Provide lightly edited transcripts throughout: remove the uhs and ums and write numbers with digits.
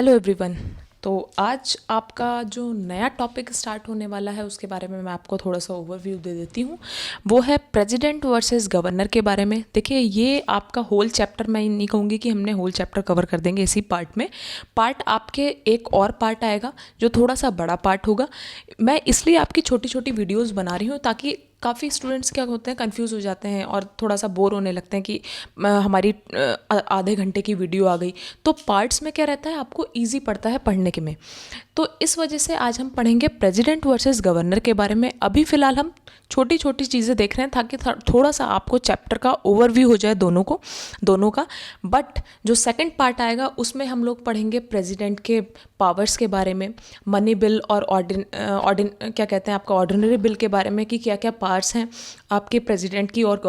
Hello everyone. तो आज आपका जो नया टॉपिक स्टार्ट होने वाला है उसके बारे में मैं आपको थोड़ा सा ओवरव्यू दे देती हूँ। वो है प्रेसिडेंट वर्सेस गवर्नर के बारे में। देखिए, ये आपका होल चैप्टर, मैं नहीं कहूँगी कि हमने होल चैप्टर कवर कर देंगे इसी पार्ट में। पार्ट आपके एक और पार्ट आएगा जो थोड़ा सा बड़ा पार्ट होगा। मैं इसलिए आपकी छोटी छोटी वीडियोज़ बना रही हूँ ताकि काफ़ी स्टूडेंट्स क्या होते हैं, कंफ्यूज हो जाते हैं और थोड़ा सा बोर होने लगते हैं कि हमारी आधे घंटे की वीडियो आ गई। तो पार्ट्स में क्या रहता है, आपको इजी पड़ता है पढ़ने के में। तो इस वजह से आज हम पढ़ेंगे प्रेसिडेंट वर्सेस गवर्नर के बारे में। अभी फ़िलहाल हम छोटी छोटी चीज़ें देख रहे हैं ताकि थोड़ा सा आपको चैप्टर का ओवरव्यू हो जाए दोनों का। बट जो सेकंड पार्ट आएगा उसमें हम लोग पढ़ेंगे प्रेसिडेंट के पावर्स के बारे में, मनी बिल और क्या कहते हैं आपका ऑर्डिनरी बिल के बारे में कि क्या क्या पावर्स हैं आपके प्रेसिडेंट की और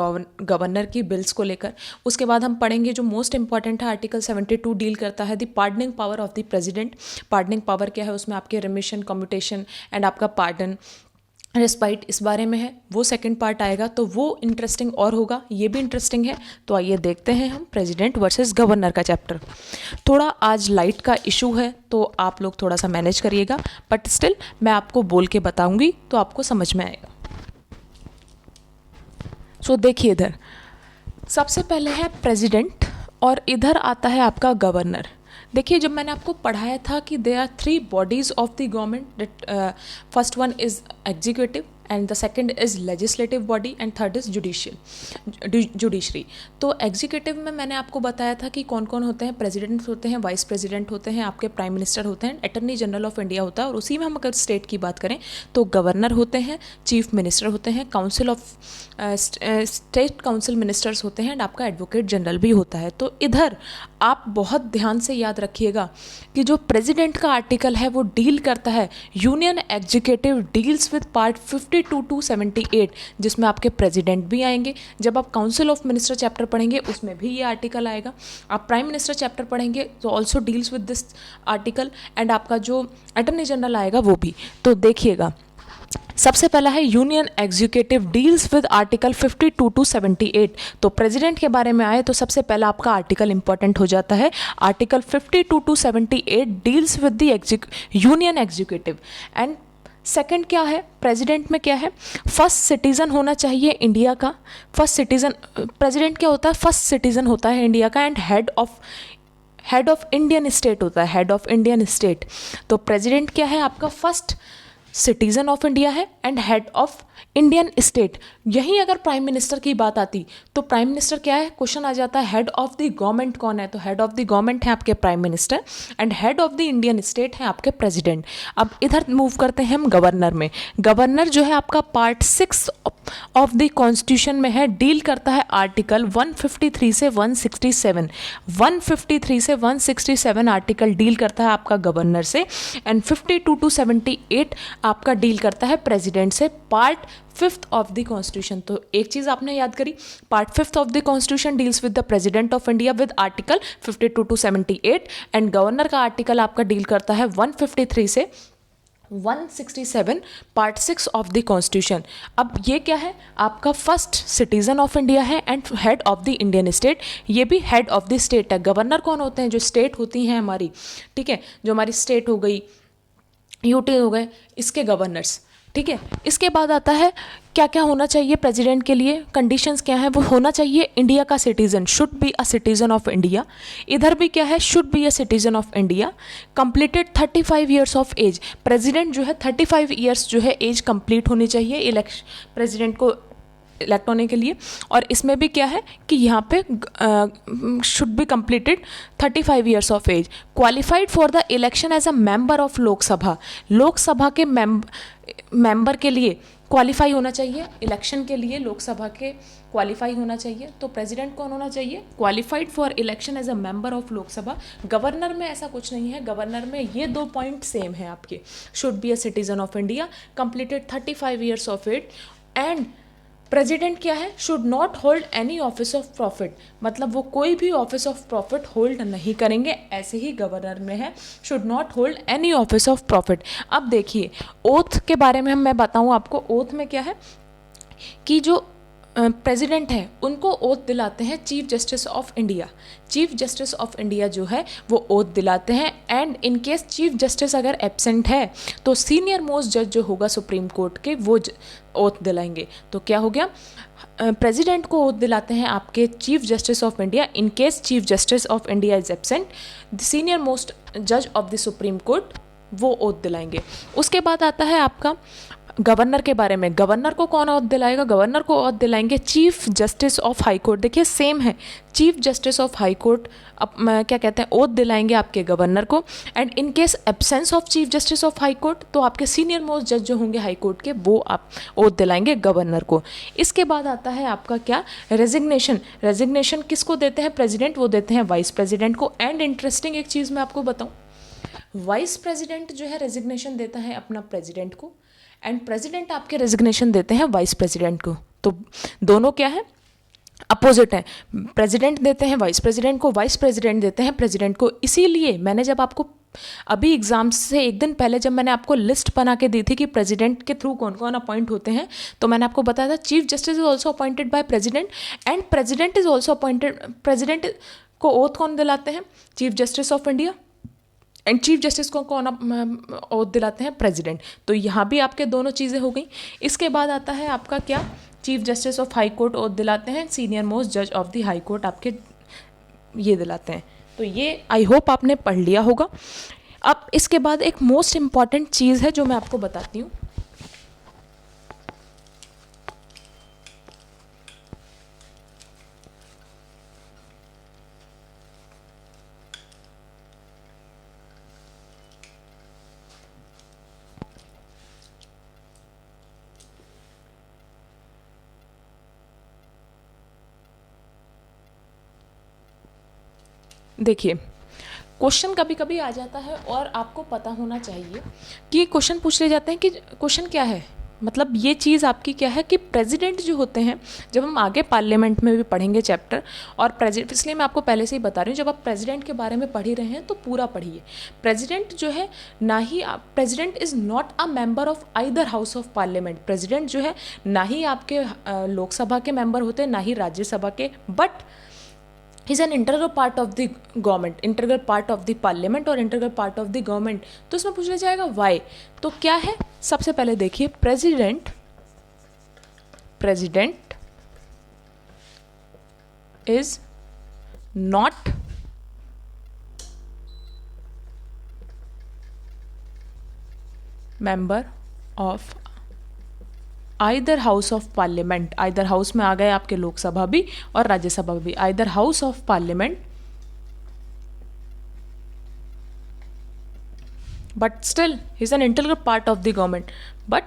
गवर्नर की बिल्स को लेकर। उसके बाद हम पढ़ेंगे जो मोस्ट इंपॉर्टेंट है, आर्टिकल 72 डील करता है the pardoning power of the president. Pardoning power क्या है, उसमें आपके रिमिशन, कम्यूटेशन एंड आपका पार्डन, रेस्पाइट इस बारे में है। वो सेकंड पार्ट आएगा तो वो इंटरेस्टिंग और होगा, ये भी इंटरेस्टिंग है। तो आइए देखते हैं हम प्रेसिडेंट वर्सेस गवर्नर का चैप्टर। थोड़ा आज लाइट का इशू है तो आप लोग थोड़ा सा मैनेज करिएगा, बट स्टिल मैं आपको बोल के बताऊंगी तो आपको समझ में आएगा। सो देखिए, इधर सबसे पहले है प्रेसिडेंट और इधर आता है आपका गवर्नर। देखिए, जब मैंने आपको पढ़ाया था कि they are 3 bodies of the government, first one is executive and the second is legislative body and third is judiciary. तो एग्जीक्यूटिव में मैंने आपको बताया था कि कौन कौन होते हैं, प्रेसिडेंट होते हैं, वाइस प्रेसिडेंट होते हैं, आपके प्राइम मिनिस्टर होते हैं, अटॉर्नी जनरल ऑफ इंडिया होता है, और उसी में हम अगर स्टेट की बात करें तो गवर्नर होते हैं, चीफ मिनिस्टर होते हैं, council of state council ministers होते हैं एंड आपका एडवोकेट जनरल भी होता है। तो इधर आप बहुत ध्यान से याद रखिएगा कि जो प्रेसिडेंट का आर्टिकल है वो डील करता है, union executive deals with part 52 to 78, जिसमें आपके प्रेसिडेंट भी आएंगे। जब आप काउंसिल ऑफ मिनिस्टर चैप्टर पढ़ेंगे उसमें भी ये आर्टिकल आएगा। आप प्राइम मिनिस्टर चैप्टर पढ़ेंगे तो also deals with this article, and आपका जो अटॉर्नी जनरल आएगा वो भी। तो देखिएगा, सबसे पहला है union executive deals with article 52 to 78। तो प्रेसिडेंट के बारे में आए तो सबसे पहला आपका आर्टिकल इंपॉर्टेंट हो जाता है। Article 52 to 78 deals with the union executive. And second क्या है, प्रेसिडेंट में क्या है, फर्स्ट सिटीजन होना चाहिए इंडिया का। फर्स्ट सिटीजन प्रेसिडेंट क्या होता है, फर्स्ट सिटीजन होता है इंडिया का, and head of Indian state होता है, हेड ऑफ इंडियन स्टेट। तो प्रेसिडेंट क्या है, आपका फर्स्ट सिटीजन ऑफ इंडिया है and head of Indian state. यहीं अगर प्राइम मिनिस्टर की बात आती तो प्राइम मिनिस्टर क्या है, क्वेश्चन आ जाता है हेड ऑफ द गवर्नमेंट कौन है, तो हेड ऑफ द गवर्नमेंट है आपके prime minister and head of the Indian state है आपके प्रेसिडेंट। अब इधर मूव करते हैं हम गवर्नर में। गवर्नर जो है आपका पार्ट 6 ऑफ द कॉन्स्टिट्यूशन में है, डील करता है आर्टिकल 153 से 167। 153 से 167 आर्टिकल डील करता है आपका गवर्नर से, एंड 52 to 78 आपका डील करता है प्रेसिडेंट से। Part 5th of the constitution, तो एक चीज आपने याद करी, part 5th of the constitution deals with the president of India with article 52 to 78, and governor का आर्टिकल आपका डील करता है 153 से 167, पार्ट 6 ऑफ द कॉन्स्टिट्यूशन। अब ये क्या है, आपका फर्स्ट सिटीजन ऑफ इंडिया है and head of the Indian state. ये भी हेड ऑफ द स्टेट है। गवर्नर कौन होते हैं, जो स्टेट होती हैं हमारी, ठीक है, जो हमारी स्टेट हो गई, यूटी हो गए, इसके गवर्नर्स, ठीक है। इसके बाद आता है क्या क्या होना चाहिए प्रेसिडेंट के लिए, कंडीशंस क्या है, वो होना चाहिए इंडिया का citizen, should be a citizen of India. इधर भी क्या है, should be a citizen of India, completed 35 years of age. President जो है 35 ईयर्स जो है एज कंप्लीट होनी चाहिए प्रेसिडेंट को इलेक्ट होने के लिए। और इसमें भी क्या है कि यहाँ पे should be completed 35 years of age, qualified for the election as a member of Lok Sabha. Lok Sabha के मेंबर के लिए क्वालिफाई होना चाहिए, इलेक्शन के लिए लोकसभा के क्वालिफाई होना चाहिए। तो प्रेसिडेंट कौन होना चाहिए, qualified for election as a member of Lok Sabha. Governor में ऐसा कुछ नहीं है, गवर्नर में ये 2 पॉइंट सेम है आपके, should be a citizen of India, completed 35 years of age, and president क्या है, should not hold any office of profit, मतलब वो कोई भी ऑफिस ऑफ प्रॉफिट होल्ड नहीं करेंगे। ऐसे ही गवर्नर में है, should not hold any office of profit. अब देखिए, ओथ के बारे में मैं बताऊं आपको, ओथ में क्या है कि जो प्रेसिडेंट है उनको ओथ दिलाते हैं chief justice of India. Chief justice of India जो है वो ओथ दिलाते हैं, and in case chief justice अगर एब्सेंट है तो सीनियर मोस्ट जज जो होगा सुप्रीम कोर्ट के वो ओथ दिलाएंगे। तो क्या हो गया, प्रेसिडेंट को ओथ दिलाते हैं आपके chief justice of India. In case chief justice of India is absent, the senior most जज ऑफ द सुप्रीम कोर्ट वो ओथ दिलाएंगे। उसके बाद आता है आपका गवर्नर के बारे में। गवर्नर को कौन ओथ दिलाएगा, गवर्नर को ओथ दिलाएंगे chief justice of high court. देखिए सेम है, chief justice of high court क्या कहते हैं, ओथ दिलाएंगे आपके गवर्नर को। And in case absence of chief justice of high court तो आपके सीनियर मोस्ट जज जो होंगे हाई कोर्ट के वो आप ओथ दिलाएंगे गवर्नर को। इसके बाद आता है आपका क्या, रेजिग्नेशन। रेजिग्नेशन किसको देते हैं, प्रेसिडेंट, वो देते हैं वाइस प्रेसिडेंट को। एंड इंटरेस्टिंग एक चीज़ मैं आपको बताऊँ, वाइस प्रेसिडेंट जो है रेजिग्नेशन देता है अपना प्रेसिडेंट को, एंड प्रेसिडेंट आपके रेजिग्नेशन देते हैं वाइस प्रेसिडेंट को। तो दोनों क्या है, अपोजिट है। प्रेसिडेंट देते हैं वाइस प्रेसिडेंट को, वाइस प्रेसिडेंट देते हैं प्रेसिडेंट को। इसीलिए मैंने जब आपको अभी एग्जाम से एक दिन पहले जब मैंने आपको लिस्ट बना के दी थी कि प्रेसिडेंट के थ्रू कौन कौन अपॉइंट होते हैं, तो मैंने आपको बताया था chief justice is also appointed by president and president is also appointed. President को ओथ कौन दिलाते हैं, chief justice of India, and chief justice को कौन ओथ दिलाते हैं, प्रेसिडेंट। तो यहाँ भी आपके दोनों चीज़ें हो गई। इसके बाद आता है आपका क्या, chief justice of high court oath दिलाते हैं, सीनियर मोस्ट जज ऑफ द हाई कोर्ट आपके ये दिलाते हैं। तो ये आई होप आपने पढ़ लिया होगा। अब इसके बाद एक मोस्ट इम्पॉर्टेंट चीज़ है जो मैं आपको बताती हूँ। देखिए क्वेश्चन कभी कभी आ जाता है और आपको पता होना चाहिए कि क्वेश्चन पूछ ले जाते हैं कि क्वेश्चन क्या है, मतलब ये चीज़ आपकी क्या है कि प्रेसिडेंट जो होते हैं, जब हम आगे पार्लियामेंट में भी पढ़ेंगे चैप्टर, और प्रेसिडेंट, इसलिए मैं आपको पहले से ही बता रही हूँ, जब आप प्रेसिडेंट के बारे में पढ़ ही रहे हैं तो पूरा पढ़िए। प्रेसिडेंट जो है ना he president is not a member of either house of parliament. President जो है ना ही आपके लोकसभा के मेंबर होते हैं ना ही राज्यसभा के, but is an integral part of the government, integral part of the parliament और integral part of the government. तो इसमें पूछा जाएगा वाई। तो क्या है, सबसे पहले देखिए president is not member of either house of parliament. Either house में आ गए आपके लोकसभा भी और राज्यसभा भी, either house of parliament, but still he is an integral part of the government, but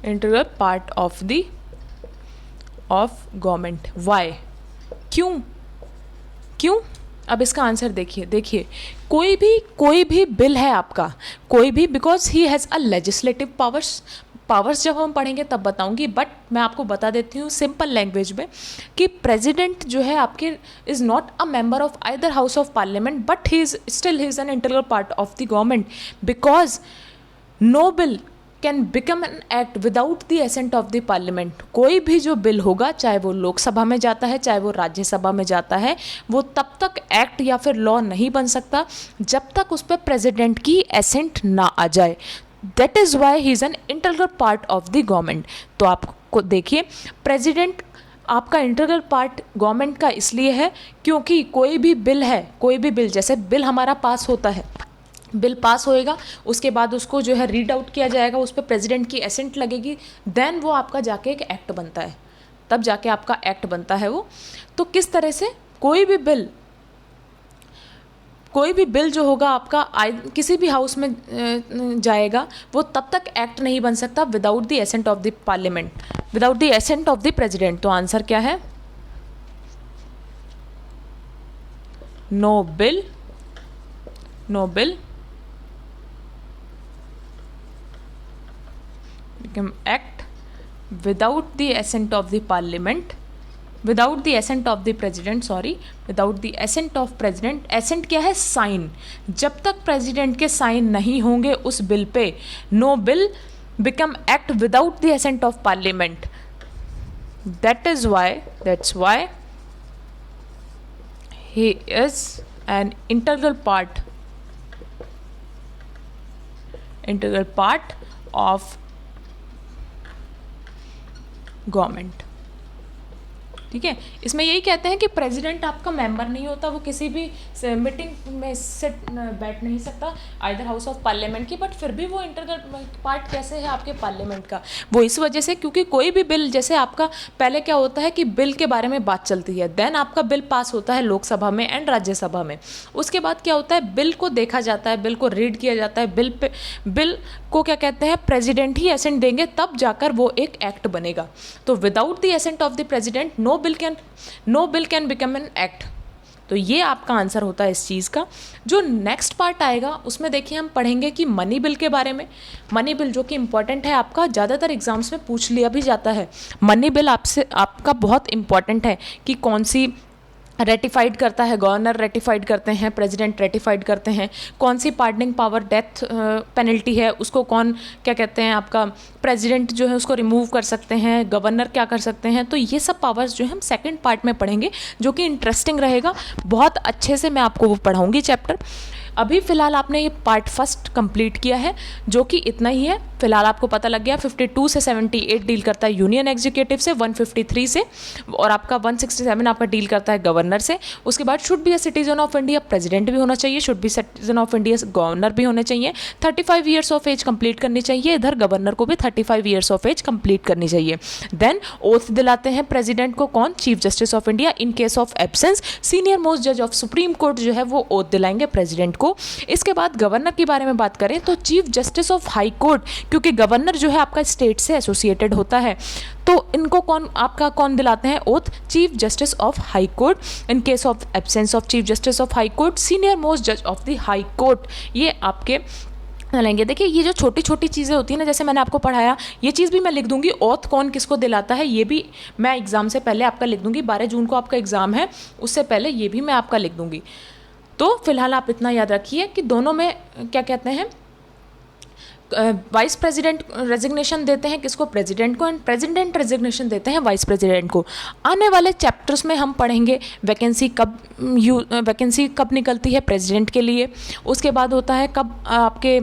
integral part of government. Why, क्यों? अब इसका आंसर देखिए कोई भी बिल है आपका, कोई भी, because he has a legislative powers जब हम पढ़ेंगे तब बताऊंगी, बट मैं आपको बता देती हूँ सिंपल लैंग्वेज में कि प्रेसिडेंट जो है आपके is not a member of either house of parliament, but he is an integral part of the government, because no bill can become an act without the assent of the parliament. कोई भी जो bill होगा, चाहे वो लोकसभा में जाता है चाहे वो राज्यसभा में जाता है, वो तब तक एक्ट या फिर लॉ नहीं बन सकता जब तक उस पर प्रेसिडेंट की एसेंट ना आ जाए। That is why he is an integral part of the government. तो आपको देखिए प्रेसिडेंट आपका इंटीग्रल पार्ट गवर्नमेंट का इसलिए है क्योंकि कोई भी बिल जैसे बिल हमारा पास होता है, बिल पास होएगा, उसके बाद उसको जो है रीड आउट किया जाएगा, उस पर प्रेसिडेंट की एसेंट लगेगी, देन वो आपका जाके एक एक्ट बनता है, तब जाके आपका एक्ट बनता है वो। तो किस तरह से कोई भी बिल जो होगा आपका किसी भी हाउस में जाएगा, वो तब तक एक्ट नहीं बन सकता without the assent of the parliament, without the assent of the president. तो आंसर क्या है, no bill become act without the assent of the parliament, without the assent of the president, sorry, without the assent of president, assent क्या है, sign, जब तक president के sign नहीं होंगे उस बिल पे, no bill become act without the assent of parliament. that's why he is an integral part of government. ठीक है, इसमें यही कहते हैं कि प्रेसिडेंट आपका मेंबर नहीं होता, वो किसी भी मीटिंग में बैठ नहीं सकता आइदर हाउस ऑफ पार्लियामेंट की, बट फिर भी वो इंटीग्रल पार्ट कैसे है आपके पार्लियामेंट का, वो इस वजह से क्योंकि कोई भी बिल, जैसे आपका पहले क्या होता है कि बिल के बारे में बात चलती है, देन आपका बिल पास होता है लोकसभा में एंड राज्यसभा में, उसके बाद क्या होता है, बिल को देखा जाता है, बिल को रीड किया जाता है, बिल को क्या कहते हैं, प्रेसिडेंट ही एसेंट देंगे तब जाकर वो एक एक्ट बनेगा. तो without the assent of the president no bill can become an act. तो ये आपका आंसर होता है इस चीज़ का. जो नेक्स्ट पार्ट आएगा उसमें देखिए हम पढ़ेंगे कि मनी बिल के बारे में. मनी बिल जो कि इंपॉर्टेंट है आपका, ज़्यादातर एग्जाम्स में पूछ लिया भी जाता है. मनी बिल आपका बहुत इंपॉर्टेंट है कि कौन सी रेटिफाइड करता है, गवर्नर रेटिफाइड करते हैं, प्रेसिडेंट रेटिफाइड करते हैं, कौन सी पार्डनिंग पावर, डेथ पेनल्टी है उसको कौन क्या कहते हैं, आपका प्रेसिडेंट जो है उसको रिमूव कर सकते हैं, गवर्नर क्या कर सकते हैं. तो ये सब पावर्स जो है हम सेकंड पार्ट में पढ़ेंगे, जो कि इंटरेस्टिंग रहेगा. बहुत अच्छे से मैं आपको वो पढ़ाऊँगी चैप्टर. अभी फ़िलहाल आपने ये पार्ट फर्स्ट कंप्लीट किया है, जो कि इतना ही है. फिलहाल आपको पता लग गया 52 से 78 डील करता है यूनियन एग्जीक्यूटिव से, 153 से, और आपका 167 आपका डील करता है गवर्नर से. उसके बाद should be a citizen of India, president भी होना चाहिए, should be citizen of India, governor भी होने चाहिए, 35 ईयर्स ऑफ एज कंप्लीट करनी चाहिए, इधर गवर्नर को भी 35 ईयर्स ऑफ एज कंप्लीट करनी चाहिए. देन ओथ दिलाते हैं प्रेसिडेंट को, कौन, chief justice of India. In case of absence senior most जज ऑफ सुप्रीम कोर्ट जो है वो ओथ दिलाएंगे प्रेसिडेंट को. इसके बाद गवर्नर के बारे में बात करें तो chief justice of high court, क्योंकि गवर्नर जो है आपका स्टेट से एसोसिएटेड होता है, तो इनको कौन दिलाते हैं oath, chief justice of high court. In case of absence of chief justice of high court, senior most जज ऑफ द हाई कोर्ट. ये आपके लेंगे. देखिए ये जो छोटी छोटी चीज़ें होती हैं ना, जैसे मैंने आपको पढ़ाया, ये चीज़ भी मैं लिख दूंगी, ओथ कौन किसको दिलाता है ये भी मैं एग्जाम से पहले आपका लिख दूंगी. 12 जून को आपका एग्जाम है, उससे पहले ये भी मैं आपका लिख दूंगी. तो फिलहाल आप इतना याद रखिए कि दोनों में क्या कहते हैं, वाइस प्रेसिडेंट रेजिग्नेशन देते हैं किसको, प्रेसिडेंट को, एंड प्रेसिडेंट रेजिग्नेशन देते हैं वाइस प्रेसिडेंट को. आने वाले चैप्टर्स में हम पढ़ेंगे वैकेंसी कब निकलती है प्रेसिडेंट के लिए, उसके बाद होता है कब आपके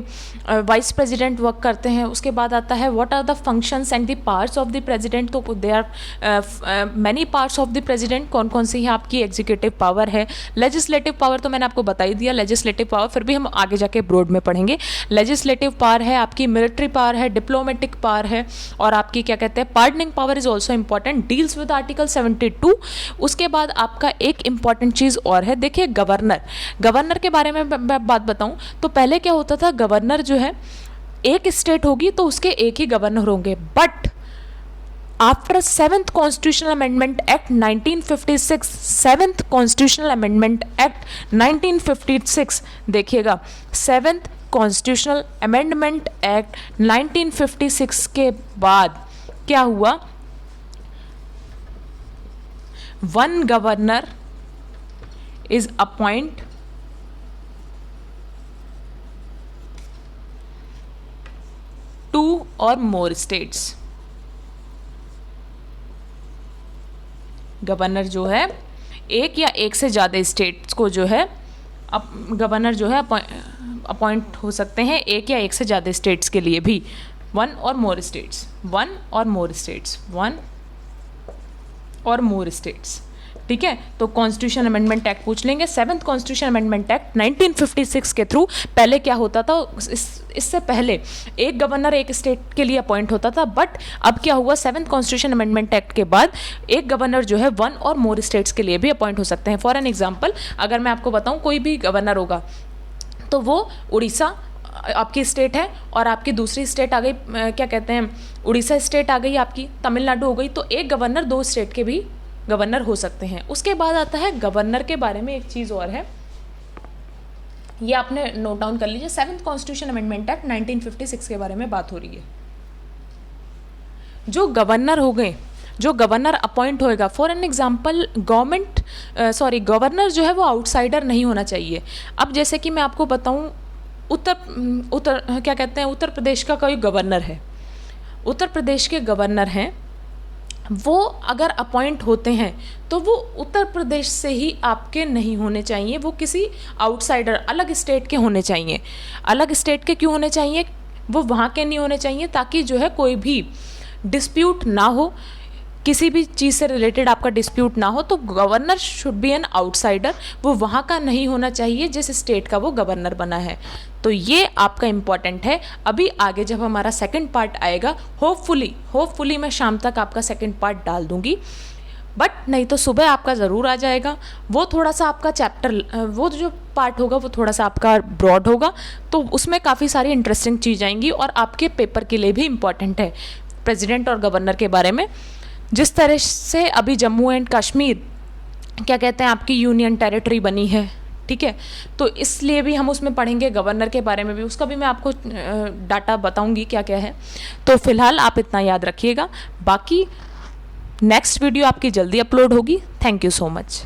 वाइस प्रेसिडेंट वर्क करते हैं, उसके बाद आता है what are the functions and the parts of the president. तो they are many parts of the president, कौन कौन सी है आपकी एग्जीक्यूटिव पावर है, लेजिस्लेटिव पावर तो मैंने आपको बता ही दिया, लेजिस्लेटिव पावर फिर भी हम आगे जाके ब्रॉड में पढ़ेंगे. लेजिस्लेटिव पावर है आपकी, मिलिट्री पावर है, डिप्लोमेटिक पावर है, और आपकी क्या कहते हैं pardoning power is also important, deals with article 72. उसके बाद आपका एक इंपॉर्टेंट चीज़ और है, देखिए गवर्नर के बारे में मैं बात बताऊं तो पहले क्या होता था, गवर्नर जो है एक स्टेट होगी तो उसके एक ही गवर्नर होंगे, but after 7th constitutional amendment act 1956, 7th constitutional amendment act 1956, देखिएगा 7th कॉन्स्टिट्यूशनल अमेंडमेंट एक्ट 1956 के बाद क्या हुआ, one governor is upon two और मोर स्टेट्स. गवर्नर जो है एक या एक से ज़्यादा स्टेट्स को जो है गवर्नर जो है अपॉइंट हो सकते हैं, एक या एक से ज़्यादा स्टेट्स के लिए भी, वन और मोर स्टेट्स, वन और मोर स्टेट्स, वन और मोर स्टेट्स. ठीक है, तो कॉन्स्टिट्यूशन अमेंडमेंट एक्ट पूछ लेंगे. 7th कॉन्स्टिट्यूशन अमेंडमेंट एक्ट 1956 के थ्रू पहले क्या होता था, इससे पहले एक गवर्नर एक स्टेट के लिए अपॉइंट होता था, बट अब क्या हुआ, 7th कॉन्स्टिट्यूशन अमेंडमेंट एक्ट के बाद एक गवर्नर जो है वन और मोर स्टेट्स के लिए भी अपॉइंट हो सकते हैं. फॉर एन एग्जाम्पल अगर मैं आपको बताऊं, कोई भी गवर्नर होगा तो वो उड़ीसा आपकी स्टेट है और आपकी दूसरी स्टेट आ गई, क्या कहते हैं, उड़ीसा स्टेट आ गई, आपकी तमिलनाडु हो गई, तो एक गवर्नर दो स्टेट के भी गवर्नर हो सकते हैं. उसके बाद आता है गवर्नर के बारे में एक चीज़ और है, ये आपने नोट डाउन कर लीजिए. 7th कॉन्स्टिट्यूशन अमेंडमेंट एक्ट 1956 के बारे में बात हो रही है. जो गवर्नर हो गए जो गवर्नर अपॉइंट होएगा, फॉर एन एग्जांपल गवर्नर जो है वो आउटसाइडर नहीं होना चाहिए। अब जैसे कि मैं आपको बताऊं, उत्तर प्रदेश का कोई गवर्नर है, उत्तर प्रदेश के गवर्नर हैं, वो अगर अपॉइंट होते हैं तो वो उत्तर प्रदेश से ही आपके नहीं होने चाहिए, वो किसी आउटसाइडर अलग स्टेट के होने चाहिए। अलग स्टेट के क्यों होने चाहिए? वो वहाँ के नहीं होने चाहिए ताकि जो है कोई भी डिस्प्यूट ना हो, किसी भी चीज़ से रिलेटेड आपका डिस्प्यूट ना हो। तो governor should be an outsider, वो वहाँ का नहीं होना चाहिए जिस स्टेट का वो गवर्नर बना है। तो ये आपका इम्पॉर्टेंट है। अभी आगे जब हमारा सेकंड पार्ट आएगा, होपफुली मैं शाम तक आपका सेकंड पार्ट डाल दूँगी, बट नहीं तो सुबह आपका ज़रूर आ जाएगा। वो थोड़ा सा आपका चैप्टर, वो जो पार्ट होगा वो थोड़ा सा आपका ब्रॉड होगा, तो उसमें काफ़ी सारी इंटरेस्टिंग चीज़ आएंगी और आपके पेपर के लिए भी इम्पॉर्टेंट है प्रेसिडेंट और गवर्नर के बारे में। जिस तरह से अभी जम्मू एंड कश्मीर क्या कहते हैं आपकी यूनियन टेरिटरी बनी है, ठीक है, तो इसलिए भी हम उसमें पढ़ेंगे, गवर्नर के बारे में भी, उसका भी मैं आपको डाटा बताऊंगी क्या क्या है। तो फिलहाल आप इतना याद रखिएगा, बाकी नेक्स्ट वीडियो आपकी जल्दी अपलोड होगी। Thank you so much.